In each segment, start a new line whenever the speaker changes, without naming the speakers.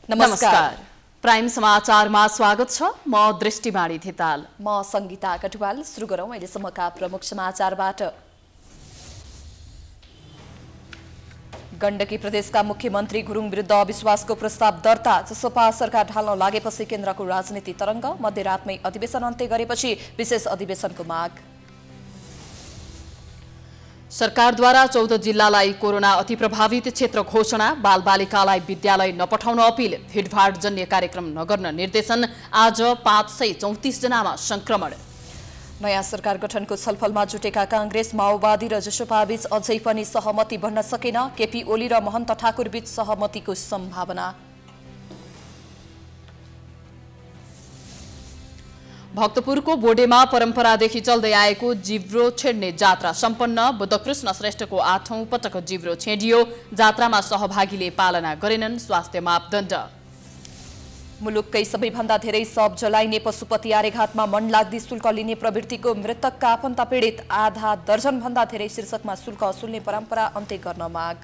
नमस्कार। प्राइम समाचारमा स्वागत छ। म दृष्टिबाणी धिताल।
म संगीता कटुवाल। सुरु गरौं अहिलेसम्मका प्रमुख समाचारबाट। गण्डकी प्रदेशका मुख्यमन्त्री गुरुङ विरुद्ध अविश्वासको प्रस्ताव दर्ता। जसपा सरकार ढाल्न लागेपछि केन्द्रको राजनीति तरंग। मध्यरातमै अधिवेशन अन्त्य गरेपछि विशेष अधिवेशनको माग।
सरकारद्वारा 14 जिल्लालाई कोरोना अति प्रभावित क्षेत्र घोषणा। बालबालिकालाई विद्यालय नपठाउन अपिल। भिडभाड जन्य कार्यक्रम नगर्न निर्देशन। आज 534 जनामा संक्रमण। नयाँ सरकार गठनको छलफलमा जुटेका कांग्रेस, माओवादी र जसपाबीच अझै पनि सहमति बन्न सकेन। केपी ओली र महन्त ठाकुर बीच सहमतिको सम्भावना। भक्तपुरको बोडेमा परम्परादेखि चल्दै आएको जिब्रो छेड्ने जात्रा सम्पन्न। बुद्धकृष्ण श्रेष्ठको 8औं पटक जिब्रो छेडियो। जात्रामा सहभागीले पालना गरेनन् स्वास्थ्य मापदण्ड। मुलुककै सबैभन्दा धेरै शव जलाइने पशुपति आर्यघाटमा मनलाग्दी शुल्क लिने प्रवृत्तिको मृतकका आफन्त पीडित। आधा दर्जन भन्दा धेरै शीर्षकमा शुल्क असुल्ने परम्परा अन्त्य गर्न माग।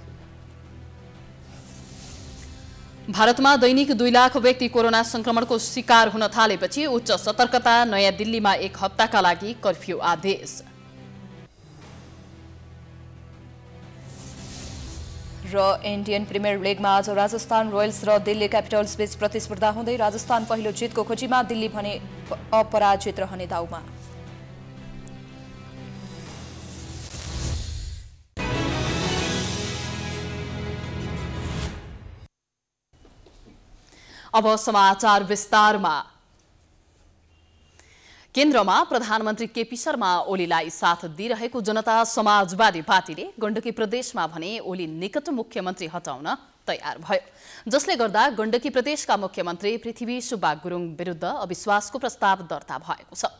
भारतमा दैनिक 2 लाख व्यक्ति कोरोना संक्रमणको शिकार हुन थालेपछि उच्च सतर्कता। नयाँ दिल्लीमा 1 हप्ताका लागि कर्फ्यू आदेश। र इन्डियन प्रिमियर लिगमा आज राजस्थान रोयल्स र दिल्ली क्यापिटल्स बीच प्रतिस्पर्धा हुँदै राजस्थान पहिलो जितको खोजीमा, दिल्ली भने अपराजित रहने दाउमा। अब समाचार विस्तारमा। केन्द्रमा प्रधानमन्त्री केपी शर्मा ओलीलाई साथ दिइरहेको जनता समाजवादी पार्टीले गण्डकी प्रदेशमा भने ओली निकट मुख्यमन्त्री हटाउन तयार भयो, जसले गर्दा गण्डकी प्रदेशका मुख्यमन्त्री पृथ्वी सुब्बा गुरुङ विरुद्ध अविश्वासको प्रस्ताव दर्ता भएको छ।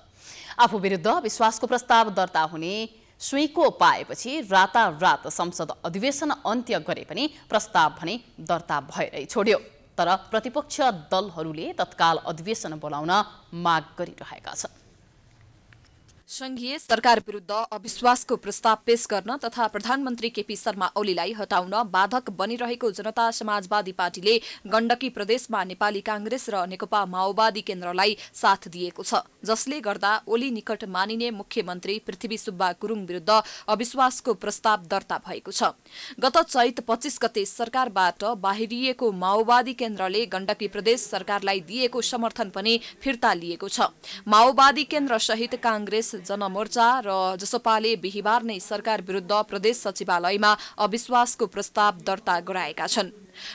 आफू विरुद्ध अविश्वासको प्रस्ताव दर्ता हुने सुइँको पाएपछि रातारात संसद अधिवेशन अन्त्य गरे पनि प्रस्ताव भने दर्ता भएरै छोड्यो। तर प्रतिपक्ष दलहरूले तत्काल अधिवेशन बोलाउन माग गरिरहेका छन्। संघीय सरकार विरुद्ध अविश्वासको प्रस्ताव पेश गर्न तथा प्रधानमन्त्री केपी शर्मा ओलीलाई हटाउन बाधक बनिरहेको जनता समाजवादी पार्टीले गण्डकी प्रदेशमा नेपाली कांग्रेस र नेकपा माओवादी केन्द्रलाई साथ दिएको छ, जसले गर्दा ओली निकट मानिने मुख्यमन्त्री पृथ्वी सुब्बा गुरुङ विरुद्ध अविश्वासको प्रस्ताव दर्ता भएको छ। गत चैत 25 गते सरकारबाट बाहिरिएको माओवादी केन्द्रले गण्डकी प्रदेश सरकारलाई दिएको समर्थन पनि फिर्ता लिएको छ। माओवादी केन्द्र सहित कांग्रेस, जनमोर्चा र जसपाले बिहीबार नै सरकार विरुद्ध प्रदेश सचिवालयमा अविश्वासको प्रस्ताव दर्ता गराएका छन्।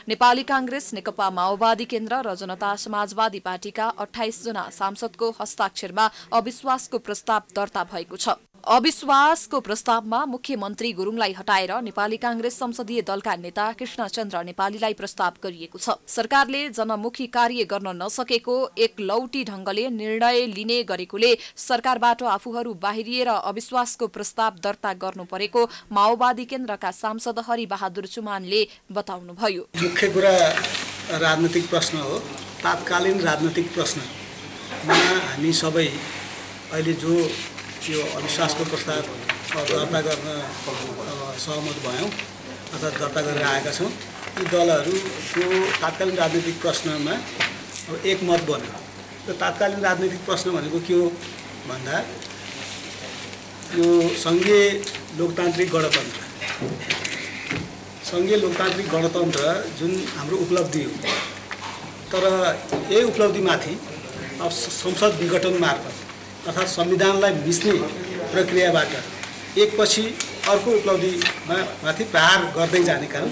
नेपाली कांग्रेस, नेकपा माओवादी केन्द्र र जनता समाजवादी पार्टीका 28 जना सांसदको हस्ताक्षरमा अविश्वासको प्रस्ताव दर्ता भएको छ। अविश्वासको प्रस्तावमा मुख्यमन्त्री गुरुङलाई हटाएर नेपाली कांग्रेस संसदीय दलका नेता कृष्णचन्द्र नेपालीलाई प्रस्ताव गरिएको छ। सरकारले जनमुखी कार्य गर्न नसकेको एकलौटी ढंगले निर्णय लिने गरेकोले सरकारबाट आफूहरू बाहिरिएर अविश्वासको प्रस्ताव दर्ता गर्नु परेको माओवादी केन्द्रका सांसद हरिबहादुर चुमानले बताउनुभयो।
मुख्य कुरा राजनीतिक प्रश्न हो, तात्कालीन राजनीतिक प्रश्नमा हामी सबै अहिले जो यो अविश्वासको प्रस्ताव दर्ता गर्न सहमत भयौँ अथवा दर्ता गरेर आएका छौँ, यी दलहरूको तात्कालीन राजनीतिक प्रश्नमा एकमत बन्यो। यो तात्कालीन राजनीतिक प्रश्न भनेको के हो भन्दा यो सङ्घीय लोकतान्त्रिक गणतन्त्र, सङ्घीय लोकतान्त्रिक गणतन्त्र जुन हाम्रो उपलब्धि हो, तर यही उपलब्धिमाथि अब संसद विघटन मार्फत अर्थात् संविधानलाई मिच्ने प्रक्रियाबाट एकपछि अर्को उपलब्धिमा माथि प्रहार गर्दै जाने कारण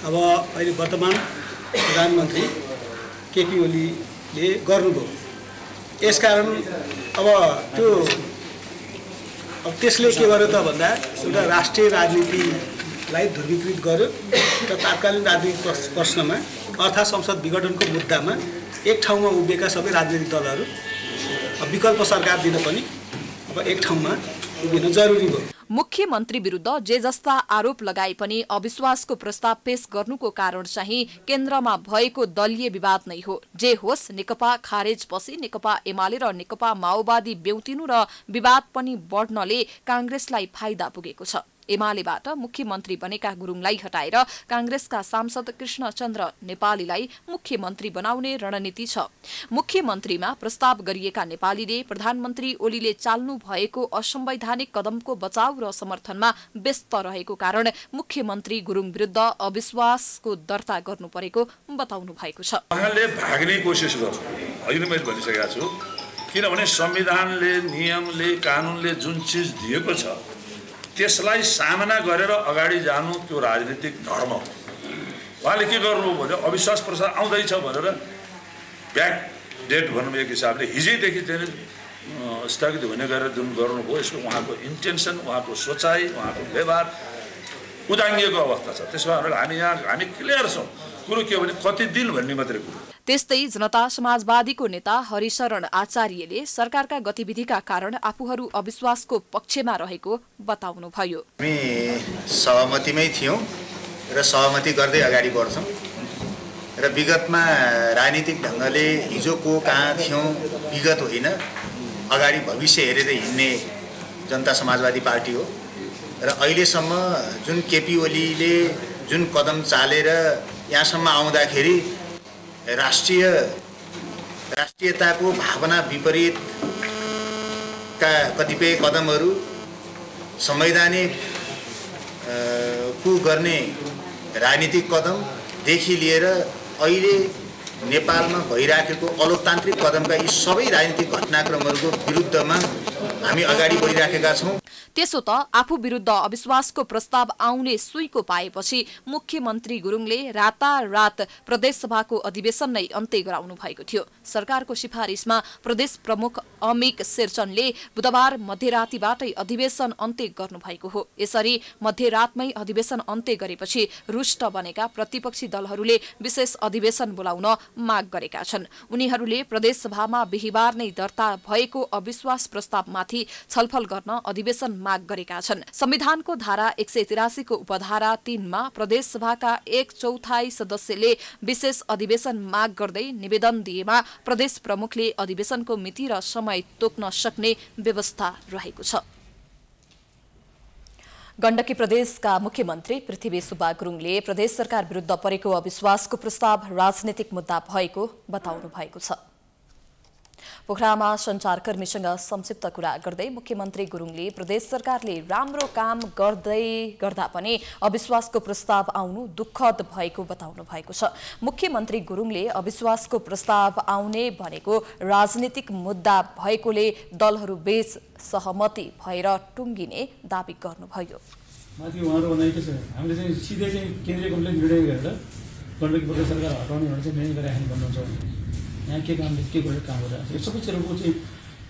अब अहिले वर्तमान प्रधानमन्त्री केपी ओलीले गर्नुभयो। यसकारण अब त्यसले के गर्यो त भन्दा एउटा राष्ट्रिय राजनीतिलाई ध्रुवीकृत गर्यो र तात्कालीन राजनीतिक प्रश्नमा अर्थात् संसद विघटनको मुद्दामा एक ठाउँमा उभिएका सबै राजनीतिक दलहरू विकल्प सरकार दिन पनि अब एक ठाउँमा उभिन जरुरी भयो।
मुख्यमन्त्री विरुद्ध जे जस्ता आरोप लगाए पनि अविश्वासको प्रस्ताव पेश गर्नुको कारण चाहिँ केन्द्रमा भएको दलीय विवाद नै हो। जे होस्, नेकपा खारेज पछि नेकपा एमाले र नेकपा माओवादी बेउतिनु र विवाद पनि बढ्नले कांग्रेसलाई फाइदा पुगेको छ। एमालेबाट मुख्यमन्त्री बनेका गुरुङलाई हटाएर कांग्रेसका सांसद कृष्णचन्द्र नेपालीलाई मुख्यमन्त्री बनाउने रणनीति छ। मुख्यमन्त्रीमा प्रस्ताव गरिएका नेपालीले प्रधानमन्त्री ओलीले चाल्नु भएको असंवैधानिक कदमको बचाउ र समर्थनमा व्यस्त रहेको कारण मुख्यमन्त्री गुरुङ विरुद्ध अविश्वासको दर्ता गर्नु परेको बताउनु भएको छ।
उहाँले भाग्ने कोसिस गर्छ अहिले मैले भनिसकेको छु, किनभने संविधानले, नियमले, कानुनले जुन चीज दिएको छ त्यसलाई सामना गरेर अगाडि जानु त्यो राजनीतिक धर्म हो। उहाँले के गर्नु भने अविश्वास प्रस्ताव आउँदैछ भनेर ब्याक डेट भनौँ एक हिसाबले हिजैदेखि चाहिँ स्थगित हुने गरेर जुन गर्नुभयो, यसको उहाँको इन्टेन्सन, उहाँको सोचाइ, उहाँको व्यवहार उदाङ्गिएको अवस्था छ। त्यसो भएर हामी क्लियर छौँ। कुरो के हो भने कति दिन भन्ने मात्रै कुरो।
त्यस्तै जनता समाजवादीको नेता हरिशरण आचार्यले सरकारका गतिविधिका कारण आफूहरू अविश्वासको पक्षमा रहेको बताउनुभयो।
हामी सहमतिमै थियौँ र सहमति गर्दै अगाडि बढ्छौँ र विगतमा राजनीतिक ढङ्गले हिजो को कहाँ थियौँ विगत होइन, अगाडि भविष्य हेरेर हिँड्ने जनता समाजवादी पार्टी हो र अहिलेसम्म जुन केपी ओलीले जुन कदम चालेर यहाँसम्म आउँदाखेरि राष्ट्रियताको भावना विपरीतका कतिपय कदमहरू संवैधानिक गर्ने राजनीतिक कदमदेखि लिएर अहिले नेपालमा भइराखेको अलोकतान्त्रिक कदमका यी सबै राजनीतिक घटनाक्रमहरूको विरुद्धमा हामी अगाडि बढिराखेका छौँ।
त्यसो त आफू विरुद्ध अविश्वासको प्रस्ताव आउने सुइको पाएपछि मुख्यमन्त्री गुरुङले रातारात प्रदेशसभाको अधिवेशन नै अन्त्य गराउनु भएको थियो। सरकारको सिफारिसमा प्रदेश प्रमुख अमिक शेरचनले बुधबार मध्यरातीबाटै अधिवेशन अन्त्य गर्नुभएको हो। यसरी मध्यरातमै अधिवेशन अन्त्य गरेपछि रुष्ट बनेका प्रतिपक्षी दलहरूले विशेष अधिवेशन बोलाउन माग गरेका छन्। उनीहरूले प्रदेशसभामा बिहीबार नै दर्ता भएको अविश्वास प्रस्तावमाथि छलफल गर्न अधिवेशन माग गरेका छन्। संविधानको धारा 183 को उपधारा 3 मा प्रदेशसभाका 1/4 सदस्यले विशेष अधिवेशन माग गर्दै निवेदन दिएमा प्रदेश प्रमुखले अधिवेशनको मिति र समय तोक्न सक्ने व्यवस्था रहेको छ। गण्डकी प्रदेशका मुख्यमन्त्री पृथ्वी सुब्बा गुरुङले प्रदेश सरकार विरुद्ध परेको अविश्वासको प्रस्ताव राजनीतिक मुद्दा भएको बताउनु भएको छ। पोखरामा सञ्चारकर्मीसँग संक्षिप्त कुरा गर्दै मुख्यमन्त्री गुरुङले प्रदेश सरकारले राम्रो काम गर्दा पनि अविश्वासको प्रस्ताव आउनु दुःखद भएको बताउनु भएको छ। मुख्यमन्त्री गुरुङले अविश्वासको प्रस्ताव आउने भनेको राजनीतिक मुद्दा भएकोले दलहरू बीच सहमति भएर टुङ्गिने दाबी गर्नुभयो।
माथि उहाँहरू भनाइ के छ, हामीले चाहिँ सिधै चाहिँ केन्द्रीय कमले निर्णय गरेर गण्डकी प्रदेश सरकार हटाउने भनेर चाहिँ निर्णय गरिराख्ने भन्नुहुन्छ। यहाँ के कामले के गरेर काम गरिरहेको छ यो सबै कुरोको चाहिँ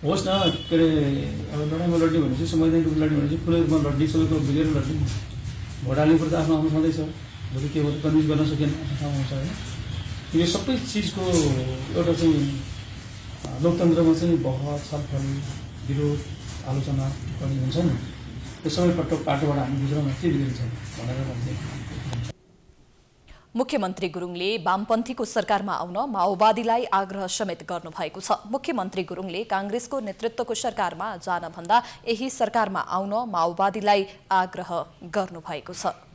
होस् न। के अरे अब लडाइँमा लड्ने भनेपछि संवैधानिक रूपमा लड्ने भनेपछि खुलै रूपमा लड्ने, सबै कुरो बुझेर लड्ने। भोट हाल्ने कुरो त आफ्नो आउनु छँदैछ, भोलि के भयो कन्भिन्स गर्न सकेन ठाउँ आउँछ होइन। यो सबै चिजको एउटा चाहिँ लोकतन्त्रमा चाहिँ बहस, छलफल, विरोध, आलोचना गर्ने हुन्छ नि, त्यो सबै पाटोबाट हामी बुझ्न के बिग्रिन्छ भनेर भन्छ।
मुख्यमन्त्री गुरुङले वामपन्थीको सरकारमा आउन माओवादीलाई आग्रह समेत गर्नुभएको छ। मुख्यमन्त्री गुरुङले कांग्रेसको नेतृत्वको सरकारमा जान भन्दा यही सरकारमा आउन माओवादीलाई आग्रह गर्नुभएको छ।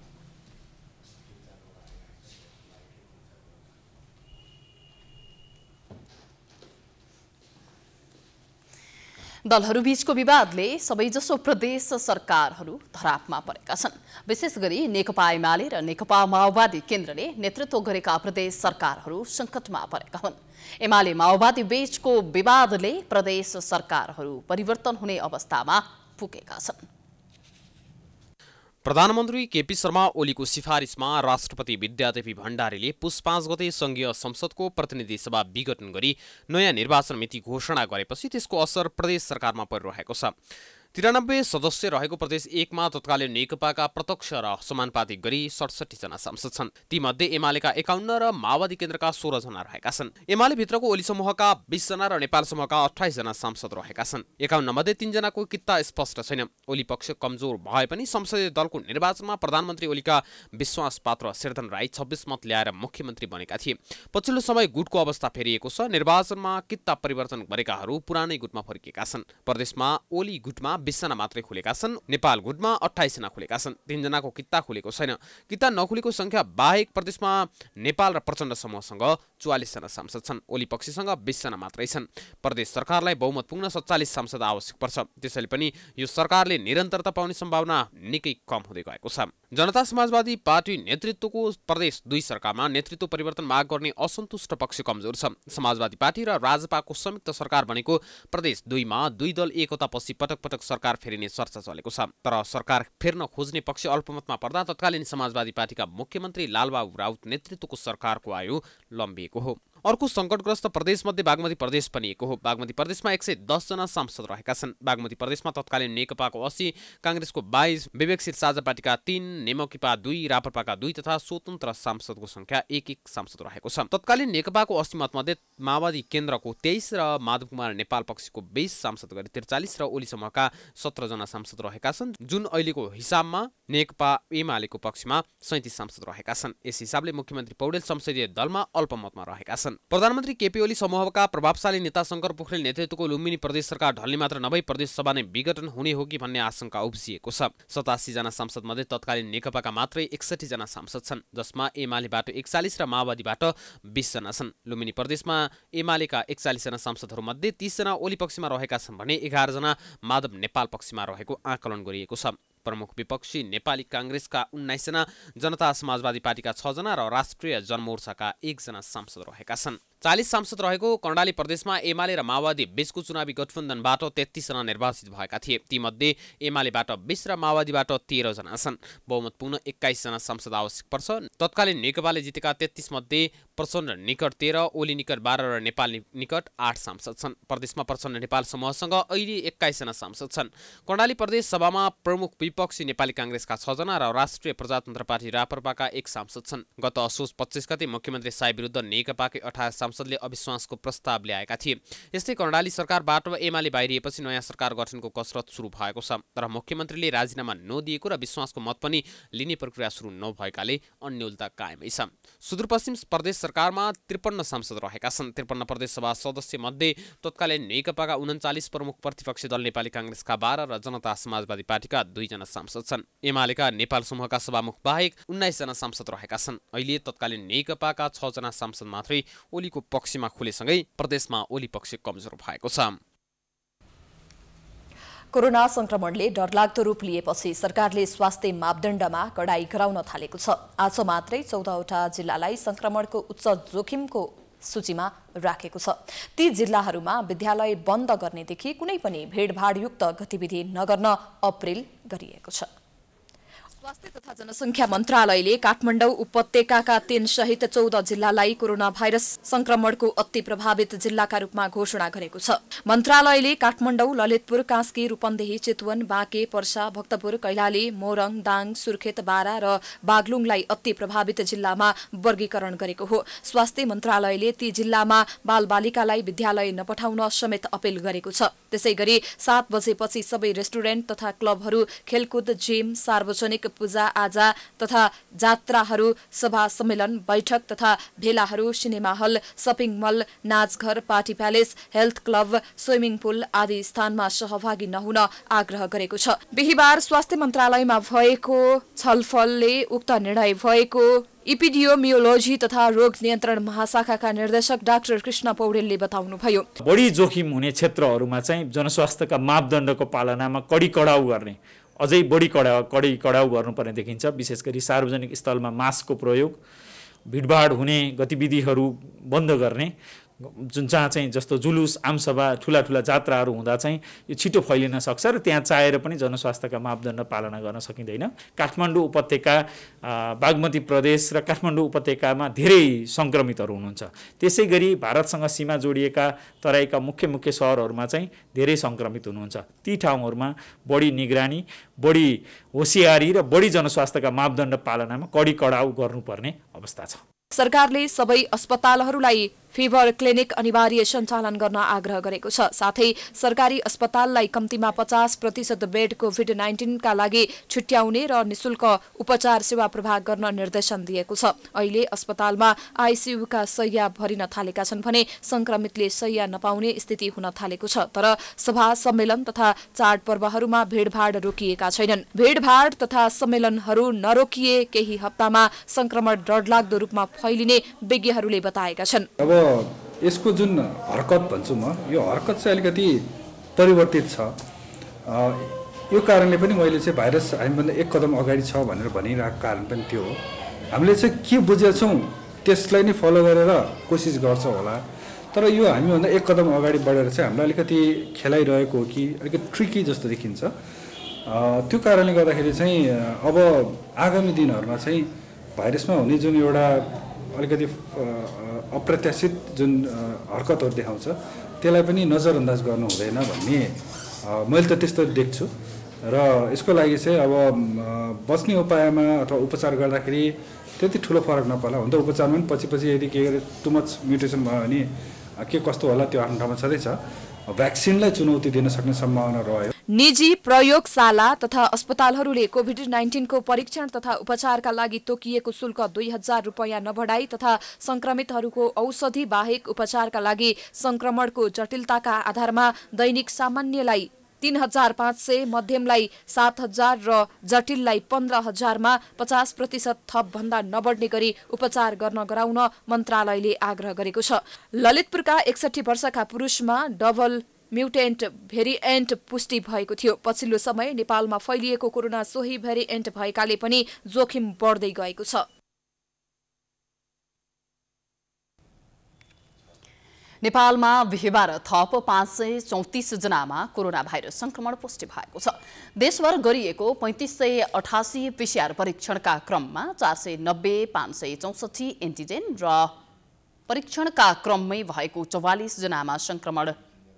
दलहरूबीचको विवादले सबैजसो प्रदेश सरकारहरू धरापमा परेका छन्। विशेष गरी नेकपा एमाले र नेकपा माओवादी केन्द्रले नेतृत्व गरेका प्रदेश सरकारहरू सङ्कटमा परेका हुन्। एमाले माओवादी बीचको विवादले प्रदेश सरकारहरू परिवर्तन हुने अवस्थामा पुगेका छन्।
प्रधानमन्त्री केपी शर्मा ओलीको सिफारिसमा राष्ट्रपति विद्यादेवी भण्डारीले पुस 5 गते संघीय संसदको प्रतिनिधि सभा विघटन गरी नयाँ निर्वाचन मिति घोषणा गरेपछि त्यसको असर प्रदेश सरकारमा परिरहेको छ। 93 सदस्य रहेको प्रदेश 1 मा तत्कालीन नेकपाका प्रत्यक्ष र समानुपातिक गरी 67 जना सांसद छन्। तीमध्ये एमालेका 51 र माओवादी केन्द्रका 16 जना रहेका छन्। एमाले भित्रको ओली समूहका 20 जना र नेपाल समूहका 28 जना सांसद रहेका छन्। 51 मध्ये 3 जनाको कित्ता स्पष्ट छैन। ओली पक्ष कमजोर भए पनि संसदीय दलको निर्वाचनमा प्रधानमन्त्री ओलीका विश्वास पात्र शेरधन राई 26 मत ल्याएर मुख्यमन्त्री बनेका थिए। पछिल्लो समय गुटको अवस्था फेरिएको छ। निर्वाचनमा कित्ता परिवर्तन गरेकाहरू पुरानै गुटमा फर्किएका छन्। प्रदेशमा ओली गुटमा 20 जना मात्रै खुलेका छन्। नेपाल गुटमा 28 जना खुलेका छन्। 3 जनाको किता खुलेको छैन। किता नखुलेको संख्या बाहेक प्रदेशमा नेपाल र प्रचण्ड समूहसँग 44 जना सांसद छन्। ओली पक्षसँग 20 जना मात्रै छन्। प्रदेश सरकारलाई बहुमत पुग्न 47 सांसद आवश्यक पर्छ। त्यसैले पनि यो सरकारले निरन्तरता पाउने सम्भावना निकै कम हुँदै गएको छ। जनता समाजवादी पार्टी नेतृत्वको प्रदेश 2 सरकारमा नेतृत्व परिवर्तन माग गर्ने असन्तुष्ट पक्ष कमजोर छ। समाजवादी पार्टी र राजपाको संयुक्त सरकार बनेको प्रदेश 2 मा 2 दल एकतापछि पटक पटक सरकार फेरिने चर्चा चलेको छ। तर सरकार फेर्न खोज्ने पक्ष अल्पमतमा पर्दा तत्कालीन समाजवादी पार्टीका मुख्यमन्त्री लालबाबु राउत नेतृत्वको सरकारको आयु लम्बिएको हो। अर्को संकटग्रस्त प्रदेश मध्ये बागमती प्रदेश पनि एक हो। बागमती प्रदेशमा 110 जना सांसद रहेका छन्। बागमती प्रदेशमा तत्कालीन नेकपाको 80, कांग्रेसको 22, विवेकशील साझा पार्टीका 3, नेमकिपा 2, राप्रपाका 2 तथा स्वतन्त्र सांसदको संख्या 1-1 सांसद रहेको छ। तत्कालीन नेकपाको 80 मतमध्ये माओवादी केन्द्रको 23 र माधव कुमार नेपाल पक्षको 20 सांसद गरी 43 र ओली समूहका 17 जना सांसद रहेका छन्, जुन अहिलेको हिसाबमा नेकपा एमालेको पक्षमा 37 सांसद रहेका छन्। यस हिसाबले मुख्यमन्त्री पौडेल संसदीय दलमा अल्पमतमा रहेका छन्। प्रधानमन्त्री केपी ओली समूहका प्रभावशाली नेता शंकर पोखरेल नेतृत्वको लुम्बिनी प्रदेश सरकार ढल्ने मात्र नभई प्रदेश सभा नै विघटन हुने हो कि भन्ने आशंका उब्जिएको छ। 87 जना सांसद मध्ये तत्कालीन नेकपाका मात्रै 61 जना सांसद छन्, जसमा एमालेबाट 41 र माओवादीबाट 20 जना छन्। लुम्बिनी प्रदेशमा एमालेका 41 जना सांसदहरू मध्ये 30 जना ओली पक्षमा रहेका छन् भने 11 जना माधव नेपाल पक्षमा रहेको आकलन गरिएको छ। प्रमुख विपक्षी नेपाली कांग्रेसका 19 जना, जनता समाजवादी पार्टीका 6 जना र राष्ट्रिय जनमोर्चाका 1 जना सांसद रहेका छन्। 40 सांसद रहेको कर्णाली प्रदेशमा एमाले र माओवादी बीचको चुनावी गठबन्धनबाट 33 जना निर्वाचित भएका थिए। तीमध्ये एमालेबाट 20 र माओवादीबाट 13 जना छन्। बहुमत पुग्न 21 जना सांसद आवश्यक पर्छ। तत्कालीन नेकपाले जितेका 33 मध्ये प्रचण्ड निकट 13, ओली निकट 12 र नेपाल निकट 8 सांसद छन्। प्रदेशमा प्रचण्ड नेपाल समूहसँग अहिले 21 जना सांसद छन्। कर्णाली प्रदेश सभामा प्रमुख विपक्षी नेपाली कांग्रेसका 6 जना र राष्ट्रिय प्रजातन्त्र पार्टी राप्रपाका 1 सांसद छन्। गत असोज 25 गते मुख्यमन्त्री साई विरुद्ध नेकपाकै 18 सांसदले अविश्वासको प्रस्ताव ल्याएका थिए। यस्तै कर्णाली सरकारबाट एमाले बाहिरिएपछि नयाँ सरकार गठनको कसरत सुरु भएको छ। तर मुख्यमन्त्रीले राजीनामा नदिएको र विश्वासको मत पनि लिने प्रक्रिया सुरु नभएकाले अन्योलता कायमै छ। सुदूरपश्चिम प्रदेश सरकारमा 53 सांसद रहेका छन्। 53 प्रदेश सभा सदस्य मध्ये तत्कालीन नेकपाका 39, प्रमुख प्रतिपक्षी दल नेपाली कांग्रेसका 12 र जनता समाजवादी पार्टीका 2 जना सांसद छन्। एमालेका नेपाल समूहका सभामुख बाहेक 19 जना सांसद रहेका छन्। अहिले तत्कालीन नेकपाका 6 जना सांसद मात्रै ओलीको पक्षमा खुलेसँगै प्रदेशमा ओली पक्ष कमजोर भएको छ।
कोरोना संक्रमणले डरलाग्दो रूप लिएपछि सरकारले स्वास्थ्य मापदण्डमा कडाई गराउन थालेको छ। आज मात्रै 14वटा जिल्लालाई संक्रमणको उच्च जोखिमको सूचीमा राखेको छ। ती जिल्लाहरूमा विद्यालय बन्द गर्नेदेखि कुनै पनि भीडभाडयुक्त गतिविधि नगर्न अप्रिल गरिएको छ। स्वास्थ्य तथा जनसंख्या मन्त्रालयले काठमाडौँ उपत्यकाका 3 सहित 14 जिल्लालाई कोरोना भाइरस संक्रमणको अति प्रभावित जिल्लाका रूपमा घोषणा गरेको छ। मन्त्रालयले काठमाडौँ, ललितपुर, कास्की, रूपन्देही, चितवन, बाँके, पर्सा, भक्तपुर, कैलाली, मोरङ, दाङ, सुर्खेत, बारा र बागलुङलाई अति प्रभावित जिल्लामा वर्गीकरण गरेको हो। स्वास्थ्य मन्त्रालयले ती जिल्लामा बालबालिकालाई विद्यालय नपठाउन समेत अपील गरेको छ। त्यसैगरी 7 बजेपछि सबै रेस्टुरेन्ट तथा क्लबहरू, खेलकुद, जिम, सार्वजनिक पूजा आजा तथा जात्राहरू, सभा सम्मेलन, बैठक तथा भेलाहरू, सिनेमा हल, शपिङ मल, नाचघर, party palace, health club, swimming pool आदि स्थानमा सहभागी नहुन आग्रह गरेको छ। बिहिबार स्वास्थ्य मन्त्रालयमा भएको छलफलले उक्त निर्णय भएको इपिडियोमियोलोजी तथा रोग नियन्त्रण महाशाखाका निर्देशक डाक्टर कृष्ण पौडेलले बताउनुभयो।
बढी जोखिम हुने क्षेत्रहरूमा चाहिँ जनस्वास्थ्यका मापदण्डको पालनामा कडी कडाउ गर्ने, अझै बढी कडी कडाउ गर्नुपर्ने देखिन्छ। विशेष गरी सार्वजनिक स्थलमा मास्कको प्रयोग, भिडभाड हुने गतिविधिहरू बन्द गर्ने, जहाँ चाहिँ जस्तो जुलुस, आमसभा, ठुला जात्राहरू हुँदा चाहिँ यो छिटो फैलिन सक्छ र त्यहाँ चाहेर पनि जनस्वास्थ्यका मापदण्ड पालना गर्न सकिँदैन। काठमाडौँ उपत्यका, बागमती प्रदेश र काठमाडौँ उपत्यकामा धेरै सङ्क्रमितहरू हुनुहुन्छ। त्यसै गरी भारतसँग सीमा जोडिएका तराईका मुख्य सहरहरूमा चाहिँ धेरै सङ्क्रमित हुनुहुन्छ। ती ठाउँहरूमा बढी निगरानी, बढी होसियारी र बढी जनस्वास्थ्यका मापदण्ड पालनामा कडी कडाउ गर्नुपर्ने अवस्था छ।
सरकारले सबै अस्पतालहरूलाई फिभर क्लिनिक अनिवार्य सञ्चालन गर्न आग्रह गरेको छ। साथै सरकारी अस्पताललाई कम्तीमा 50% बेड कोभिड-19 का लागि छुट्याउने र निशुल्क उपचार सेवा प्रभाव गर्न निर्देशन दिएको छ। अहिले अस्पतालमा आईसीयू का शैय्या भरिन थालेका छन् भने संक्रमितले शैय्या नपाउने स्थिति हुन थालेको छ। तर सभा सम्मेलन तथा चाडपर्वहरूमा भीडभाड रोकिएका छैनन्। भीडभाड तथा सम्मेलनहरू नरोकिए केही हप्तामा संक्रमण डरलाग्दो रूपमा फैलिने विज्ञहरूले बताएका छन्।
यसको जुन हरकत भन्छु म, यो हरकत चाहिँ अलिकति परिवर्तित छ। यो कारणले पनि मैले चाहिँ भाइरस हामीभन्दा एक कदम अगाडि छ भनेर भनिरहेको कारण पनि त्यो हो। हामीले चाहिँ के बुझेछौँ त्यसलाई नै फलो गरेर कोसिस गर्छौँ होला, तर यो हामीभन्दा एक कदम अगाडि बढेर चाहिँ हामीलाई अलिकति खेलाइरहेको हो कि अलिकति ट्रिकी जस्तो देखिन्छ। त्यो कारणले गर्दाखेरि चाहिँ अब आगामी दिनहरूमा चाहिँ भाइरसमा हुने जुन एउटा अलिकति अप्रत्याशित जुन हरकतहरू देखाउँछ त्यसलाई पनि नजरअन्दाज गर्नु हुँदैन भन्ने मैले त त्यस्तो देख्छु। र यसको लागि चाहिँ अब बच्ने उपायमा अथवा उपचार गर्दाखेरि त्यति ठुलो फरक नपर्ला। हुन त उपचारमा पनि पछि यदि के गरे टु मच म्युटेसन भयो भने के कस्तो होला त्यो आफ्नो ठाउँमा छँदैछ। भ्याक्सिनलाई चुनौती दिन सक्ने सम्भावना रह्यो।
निजी प्रयोगशाला तथा अस्पतालहरूले कोभिड-19 को परीक्षण तथा उपचारका लागि तोकिएको शुल्क 2000 रुपैयाँ नबढाई तथा संक्रमितहरूको औषधि बाहेक उपचारका लागि संक्रमणको जटिलताका आधारमा दैनिक सामान्यलाई 3500, मध्यमलाई 7000 र जटिललाई 15000 मा 50% थप भन्दा नबढ्ने गरी उपचार गर्न गराउन मन्त्रालयले आग्रह गरेको छ। ललितपुरका 61 वर्षका पुरुषमा डबल म्युटेन्ट भेरिएन्ट पुष्टि भएको थियो। पछिल्लो समय नेपालमा फैलिएको कोरोना सोही भेरिएन्ट भएकाले पनि जोखिम बढ्दै गएको छ।
नेपालमा बिहिबार थप 534 जनामा कोरोना भाइरस संक्रमण पुष्टि भएको छ। देशभर गरिएको 3588 पीसीआर परीक्षणका क्रममा 490 564 एन्टिजेन र परीक्षणका क्रममै भएको 44 जनामा संक्रमण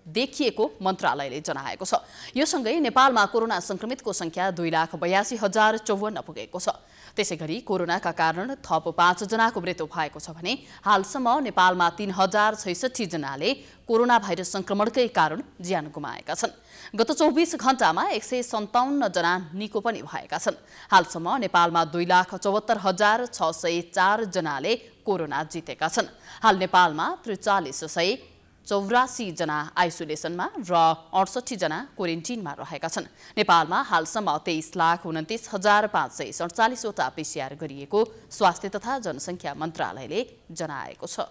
देखिएको मन्त्रालयले जनाएको छ। यो सँगै नेपालमा कोरोना संक्रमितको संख्या 2,82,054 पुगेको छ। त्यसैगरी कोरोनाका कारण थप 5 जनाको मृत्यु भएको छ भने हालसम्म नेपालमा 3066 जनाले कोरोना भाइरस संक्रमणकै कारण ज्यान गुमाएका छन्। गत 24 घण्टामा 157 जना निको पनि भएका छन्। हालसम्म नेपालमा 2,74,604 जनाले कोरोना जितेका छन्। हाल नेपालमा 4384 जना आइसोलेसनमा र 68 जना क्वारेन्टिनमा रहेका छन्। नेपालमा हालसम्म 23,29,547 वटा पीसीआर गरिएको स्वास्थ्य तथा जनसङ्ख्या मन्त्रालयले जनाएको छ।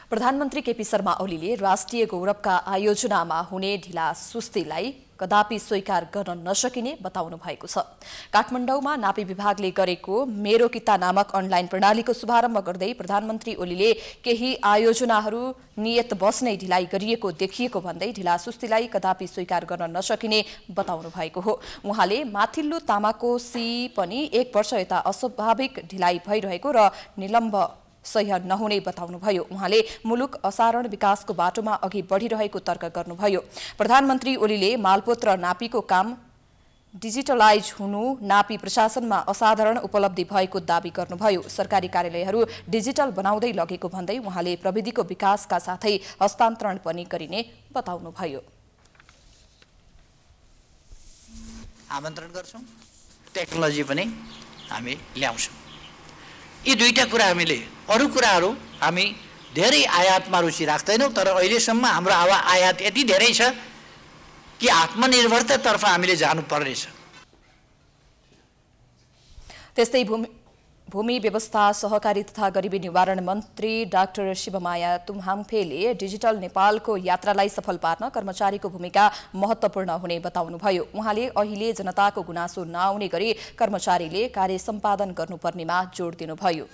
प्रधानमन्त्री केपी शर्मा ओलीले राष्ट्रिय गौरवका आयोजनामा हुने ढिला सुस्तीलाई कदापि स्वीकार गर्न नसकिने बताउनु भएको छ। काठमाडौँमा नापी विभागले गरेको मेरो किता नामक अनलाइन प्रणालीको शुभारम्भ गर्दै प्रधानमन्त्री ओलीले केही आयोजनाहरू नियत बस्नै ढिलाइ गरिएको देखिएको भन्दै ढिला सुस्तीलाई कदापि स्वीकार गर्न नसकिने बताउनु भएको हो। उहाँले माथिल्लो तामाकोसी पनि 1 वर्ष यता अस्वाभाविक ढिलाइ भइरहेको र निलम्ब सह्य नहुने बताउनुभयो। उहाँले मुलुक असाधारण विकासको बाटोमा अघि बढिरहेको तर्क गर्नुभयो। प्रधानमन्त्री ओलीले मालपोत र नापीको काम डिजिटलाइज हुनु नापी प्रशासनमा असाधारण उपलब्धि भएको दावी गर्नुभयो। सरकारी कार्यालयहरू डिजिटल बनाउँदै लगेको भन्दै उहाँले प्रविधिको विकासका साथै हस्तान्तरण पनि गरिने बताउनुभयो।
आमन्त्रण गर्छौं, टेक्नोलोजी पनि हामी ल्याउँछौं। यी दुईटा कुरा हामीले, अरू कुराहरू हामी धेरै आयातमा रुचि राख्दैनौँ, तर अहिलेसम्म हाम्रो आयात यति धेरै छ कि आत्मनिर्भरतातर्फ हामीले जानुपर्नेछ।
त्यस्तै भूमि व्यवस्था सहकारी तथा गरिबी निवारण मन्त्री डाक्टर शिवमाया तुम्हाम्फेले डिजिटल नेपालको यात्रालाई सफल पार्न कर्मचारीको भूमिका महत्त्वपूर्ण हुने बताउनुभयो। उहाँले अहिले जनताको गुनासो नआउने गरी कर्मचारीले कार्य सम्पादन गर्नुपर्नेमा जोड दिनुभयो।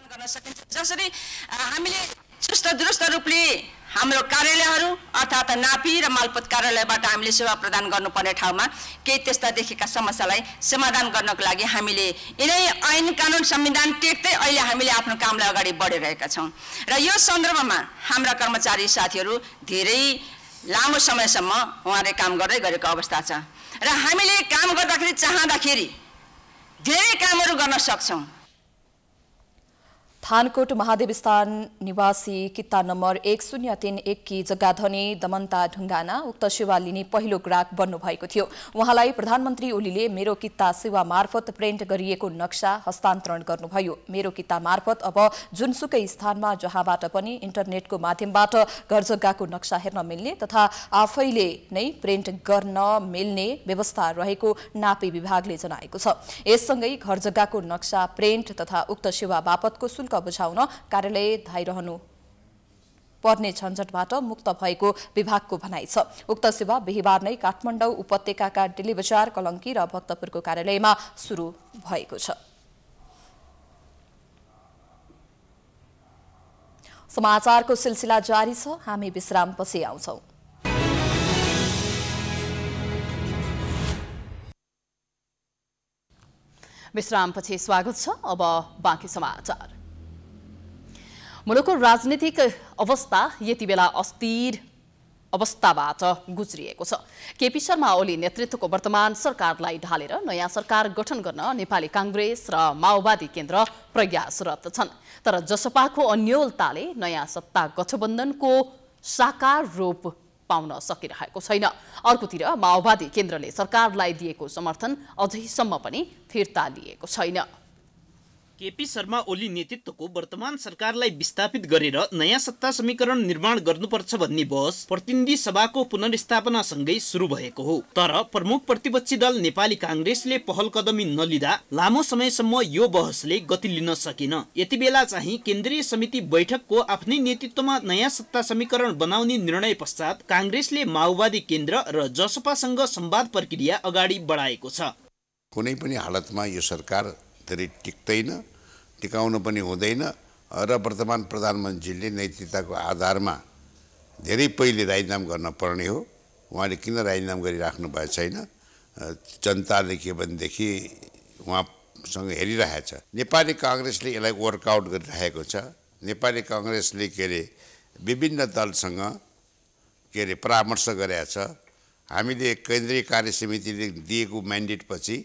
जसरी हामीले चुस्त दुरुस्त रूपले हाम्रो कार्यालयहरू अर्थात् नापी र मालपोत कार्यालयबाट हामीले सेवा प्रदान गर्नुपर्ने ठाउँमा केही त्यस्ता देखेका समस्यालाई समाधान गर्नको लागि हामीले यिनै ऐन कानुन संविधान टेक्दै अहिले हामीले आफ्नो कामलाई अगाडि बढिरहेका छौँ। र यो सन्दर्भमा हाम्रा कर्मचारी साथीहरू धेरै लामो समयसम्म उहाँले काम गर्दै गरेको अवस्था छ र हामीले काम गर्दाखेरि चाहँदाखेरि धेरै कामहरू गर्न सक्छौँ।
थानकोट महादेव स्थान निवासी किता नम्बर 1031 की जग्गाधनी दमन्ता ढुङ्गाना उक्त सेवा लिने पहिलो ग्राहक बन्नुभएको थियो। उहाँलाई प्रधानमन्त्री ओलीले मेरो किता सेवा मार्फत प्रिन्ट गरिएको नक्सा हस्तान्तरण गर्नुभयो। मेरो किता मार्फत अब जुनसुकै स्थानमा जहाँबाट पनि इन्टरनेटको माध्यमबाट घर जग्गाको नक्सा हेर्न मिल्ने तथा आफैले नै प्रिन्ट गर्न मिल्ने व्यवस्था रहेको नापी विभागले जनाएको छ। यससँगै घर जग्गाको नक्सा प्रिन्ट तथा उक्त सेवा बापतको शुल्क बुझाउन कार्यालय धाइरहनु पर्ने झन्झटबाट मुक्त भएको विभागको भनाइ छ। उक्त सेवा बिहीबार नै काठमाडौँ उपत्यकाका डिलीबजार, कलङ्की र भक्तपुरको कार्यालयमा सुरु भएको छ। समाचारको सिलसिला जारी छ, हामी विश्रामपछि आउँछौं।
विश्रामपछि स्वागत छ। अब बाँकी समाचार। मुलुकको राजनीतिक अवस्था यति बेला अस्थिर अवस्थाबाट गुज्रिएको छ। केपी शर्मा ओली नेतृत्वको वर्तमान सरकारलाई ढालेर नयाँ सरकार गठन गर्न नेपाली कांग्रेस र माओवादी केन्द्र प्रयासरत छन्। तर जसपाको अन्योलताले नयाँ सत्ता गठबन्धनको साकार रूप पाउन सकिरहेको छैन। अर्कोतिर माओवादी केन्द्रले सरकारलाई दिएको समर्थन अझैसम्म पनि फिर्ता लिएको छैन।
केपी शर्मा ओली नेतृत्वको वर्तमान सरकारलाई विस्थापित गरेर नयाँ सत्ता समीकरण निर्माण गर्नुपर्छ भन्ने बहस प्रतिनिधि सभाको पुनर्स्थापनासँगै सुरु भएको हो। तर प्रमुख प्रतिपक्षी दल नेपाली कांग्रेसले पहल कदमी नलिँदा लामो समयसम्म यो बहसले गति लिन सकेन। यति बेला चाहिँ केन्द्रीय समिति बैठकको आफ्नै नेतृत्वमा नयाँ सत्ता समीकरण बनाउने निर्णय पश्चात कांग्रेसले माओवादी केन्द्र र जसपासँग संवाद प्रक्रिया अगाडि बढाएको छ।
कुनै पनि हालतमा यो सरकार धेरै टिक्दैन, टिकाउन पनि हुँदैन र वर्तमान प्रधानमन्त्रीले नैतिकताको आधारमा धेरै पहिले राजीनामा गर्न पर्ने हो। उहाँले किन राजीनामा गरिराख्नु भएको छैन? जनताले के भनेदेखि उहाँसँग हेरिरहेको छ। नेपाली कांग्रेसले यसलाई वर्कआउट गरिरहेको छ। नेपाली कांग्रेसले के अरे विभिन्न दलसँग के अरे परामर्श गरेको छ। हामीले केन्द्रीय कार्य समितिले दिएको म्यान्डेट पछि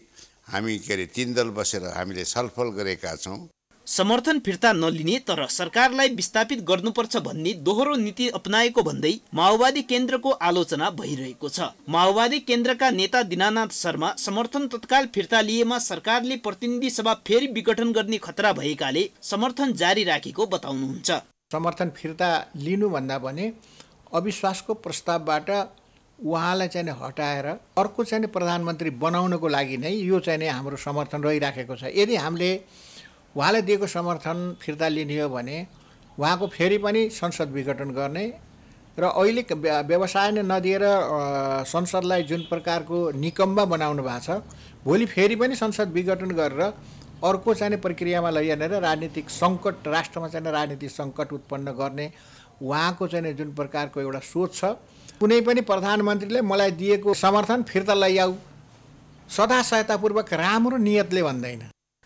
हामी के अरे 3 दल बसेर हामीले छलफल गरेका छौं।
समर्थन फिर्ता नलिने तर सरकारलाई विस्थापित गर्नुपर्छ भन्ने दोहोरो नीति अपनाएको भन्दै माओवादी केन्द्रको आलोचना भइरहेको छ। माओवादी केन्द्रका नेता दिनानाथ शर्मा समर्थन तत्काल फिर्ता लिएमा सरकारले प्रतिनिधि सभा फेरि विघटन गर्ने खतरा भएकाले समर्थन जारी राखेको बताउनुहुन्छ।
समर्थन फिर्ता लिनु भन्दा भने अविश्वासको प्रस्तावबाट उहाँलाई चाहिँ हटाएर अर्को चाहिँ प्रधानमन्त्री बनाउनको लागि नै यो चाहिँ हाम्रो समर्थन रहिराखेको छ। यदि हामीले उहाँलाई दिएको समर्थन फिर्ता लिने हो भने उहाँको फेरि पनि संसद विघटन गर्ने र अहिले व्यवसाय नै नदिएर संसदलाई जुन प्रकारको निकम्बा बनाउनु भएको छ, भोलि फेरि पनि संसद विघटन गरेर अर्को चाहिँ प्रक्रियामा लैजाने र राजनीतिक सङ्कट, राष्ट्रमा चाहिँ राजनीतिक सङ्कट उत्पन्न गर्ने उहाँको चाहिँ जुन प्रकारको एउटा सोच छ। कुनै पनि प्रधानमन्त्रीले मलाई दिएको समर्थन फिर्ता लैजाऊ सदा सहायतापूर्वक राम्रो नियतले भन्दैन।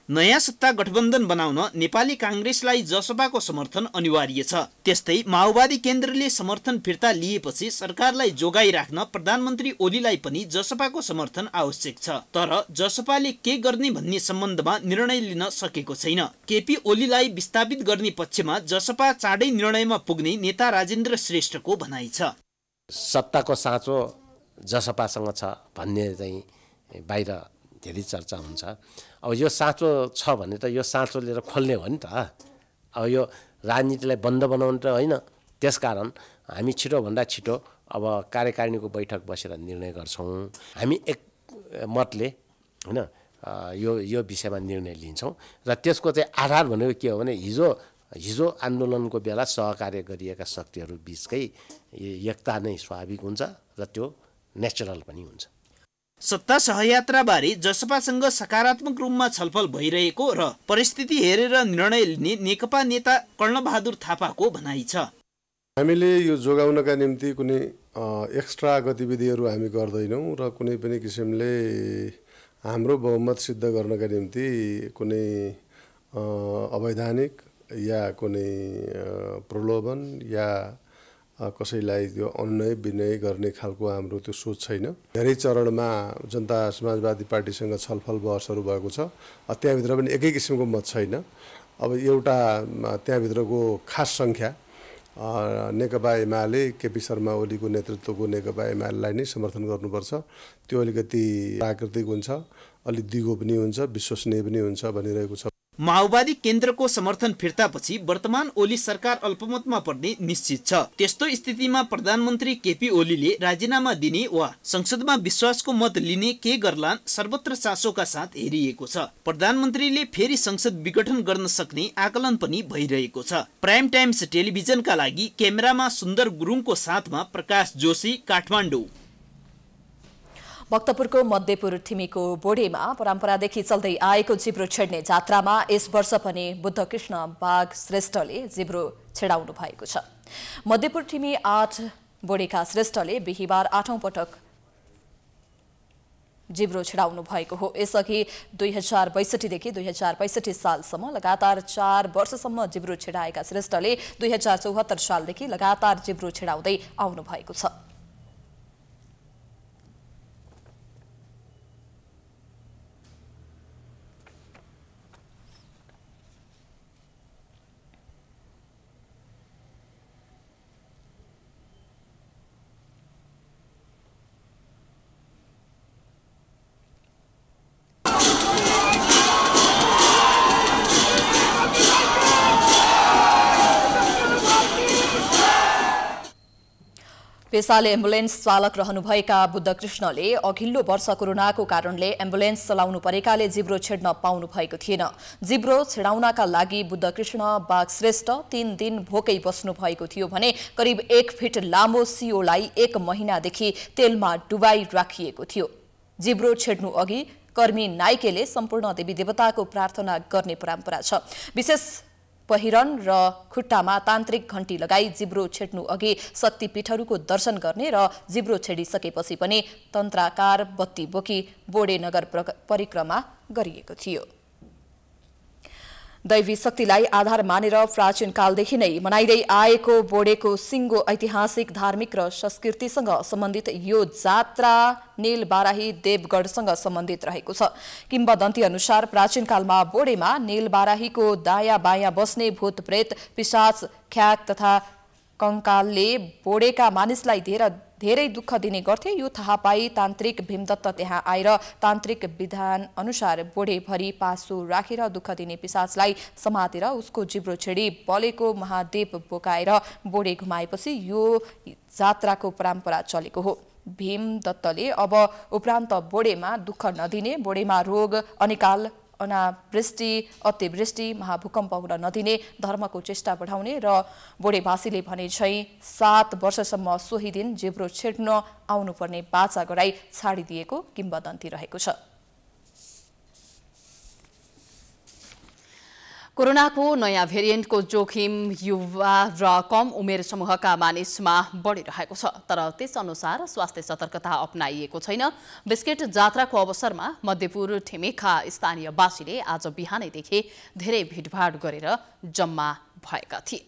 नयाँ सत्ता गठबन्धन बनाउन नेपाली कांग्रेसलाई जसपाको समर्थन अनिवार्य छ। त्यस्तै माओवादी केन्द्रले समर्थन फिर्ता लिएपछि सरकारलाई जोगाइराख्न प्रधानमन्त्री ओलीलाई पनि जसपाको समर्थन आवश्यक छ। तर जसपाले के गर्ने भन्ने सम्बन्धमा निर्णय लिन सकेको छैन। केपी ओलीलाई विस्थापित गर्ने पक्षमा जसपा चाँडै निर्णयमा पुग्ने नेता राजेन्द्र श्रेष्ठको भनाइ छ।
सत्ताको साँचो जसपासँग छ भन्ने चाहिँ बाहिर धेरै चर्चा हुन्छ। अब यो साँचो छ भने त यो साँचो लिएर खोल्ने हो नि त। अब यो राजनीतिलाई बन्द बनाउनु त होइन। त्यसकारण हामी छिटोभन्दा छिटो अब कार्यकारिणीको बैठक बसेर निर्णय गर्छौँ। हामी एक मतले होइन यो विषयमा निर्णय लिन्छौँ र त्यसको चाहिँ आधार भनेको के हो भने हिजो आन्दोलनको बेला सहकार्य गरिएका शक्तिहरू बीचकै एकता नै स्वाभाविक हुन्छ र त्यो नेचुरल पनि हुन्छ।
सत्ता सहयात्राबारे जसपासँग सकारात्मक रूपमा छलफल भइरहेको र परिस्थिति हेरेर निर्णय लिने नेकपा नेता कर्णबहादुर थापाको भनाइ छ।
हामीले यो जोगाउनका निम्ति कुनै एक्स्ट्रा गतिविधिहरू हामी गर्दैनौँ र कुनै पनि किसिमले हाम्रो बहुमत सिद्ध गर्नका निम्ति कुनै अवैधानिक या कुनै प्रलोभन या कसैलाई त्यो अनुनय विनय गर्ने खालको हाम्रो त्यो सोच छैन। धेरै चरणमा जनता समाजवादी पार्टीसँग छलफल बहसहरू भएको छ। त्यहाँभित्र पनि एकै किसिमको मत छैन। अब एउटा त्यहाँभित्रको खास सङ्ख्या नेकपा एमाले केपी शर्मा ओलीको नेतृत्वको नेकपा एमालेलाई नै समर्थन गर्नुपर्छ, त्यो अलिकति प्राकृतिक हुन्छ, अलिक दिगो पनि हुन्छ, विश्वसनीय पनि हुन्छ भनिरहेको छ।
माओवादी केन्द्रको समर्थन फिर्तापछि वर्तमान ओली सरकार अल्पमतमा पर्ने निश्चित छ। त्यस्तो स्थितिमा प्रधानमन्त्री केपी ओलीले राजीनामा दिने वा संसदमा विश्वासको मत लिने के गर्लान् सर्वत्र चासोका साथ हेरिएको छ। प्रधानमन्त्रीले फेरि संसद विघटन गर्न सक्ने आकलन पनि भइरहेको छ। प्राइम टाइम्स टेलिभिजनका लागि क्यामेरामा सुन्दर गुरुङको साथमा प्रकाश जोशी, काठमाडौँ।
भक्तपुरको मध्यपुर ठिमीको बोडेमा परम्परादेखि चल्दै आएको जिब्रो छेड्ने जात्रामा यस वर्ष पनि बुद्धकृष्ण बाघ श्रेष्ठले जिब्रो छेडाउनु भएको छ। मध्यपुर ठिमी 8 बोडेका श्रेष्ठले बिहिबार 8औं पटक जिब्रो छेडाउनु भएको हो। यसअघि 2062 देखि 2065 सालसम्म लगातार 4 वर्षसम्म जिब्रो छेडाएका श्रेष्ठले 2074 सालदेखि लगातार जिब्रो छेडाउँदै आउनु भएको छ। पेसाले एम्बुलेन्स चालक रहनुभएका बुद्धकृष्णले अघिल्लो वर्ष कोरोनाको कारणले एम्बुलेन्स चलाउनु परेकाले जिब्रो छेड्न पाउनु भएको थिएन। जिब्रो छेडाउनका लागि बुद्धकृष्ण बाघ श्रेष्ठ 3 दिन भोकै बस्नु भएको थियो भने करिब 1 फिट लामो सियोलाई 1 महिनादेखि तेलमा डुबाई राखिएको थियो। जिब्रो छेड्नु अघि कर्मी नाइकेले सम्पूर्ण देवी देवताको प्रार्थना गर्ने परम्परा छ। विशेष पहिरन र खुट्टामा तान्त्रिक घण्टी लगाई जिब्रो छेड्नु अघि शक्तिपीठहरूको दर्शन गर्ने र जिब्रो छेडिसकेपछि पनि तन्त्राकार बत्ती बोकी बोडे नगर परिक्रमा गरिएको थियो। दैवी शक्तिलाई आधार मानेर प्राचीन कालदेखि नै मनाइदै आएको बोडेको सिङ्गो ऐतिहासिक धार्मिक र संस्कृतिसँग सम्बन्धित यो जात्रा नीलबाराही देवगढसँग सम्बन्धित रहेको छ। किम्बदन्ती अनुसार प्राचीन कालमा बोडेमा नीलबाराहीको दायाँ बायाँ बस्ने भूत प्रेत पिशाच ख्याक तथा कंकालले बोडेका मानिसलाई धेरै दुःख दिने गर्थे। यो थाहा पाई तान्त्रिक भीमदत्त त्यहाँ आएर तान्त्रिक विधान अनुसार बोडेभरि पासो राखेर दुःख दिने पिशाचलाई समातेर उसको जिब्रो छेडी बलेको महादेव बोकाएर बोडे घुमाएपछि यो जात्राको परम्परा चलेको हो। भीमदत्तले अब उपरान्त बोडेमा दुःख नदिने, बोडेमा रोग अनिकाल अनावृष्टि अतिवृष्टि महाभूकम्प हुन नदिने धर्मको चेष्टा बढाउने र बोडेवासीले भने झैं 7 वर्षसम्म सोही दिन जिब्रो छेड्न आउनुपर्ने बाचा गराई छाडिदिएको किम्बदन्ती रहेको छ।
कोरोनाको नयाँ भेरिएन्टको जोखिम युवा र कम उमेर समूहका मानिसमा बढिरहेको छ, तर त्यसअनुसार स्वास्थ्य सतर्कता अपनाइएको छैन। बिस्केट जात्राको अवसरमा मध्यपुर ठिमेका स्थानीयवासीले आज बिहानैदेखि धेरै भिडभाड गरेर जम्मा भएका थिए।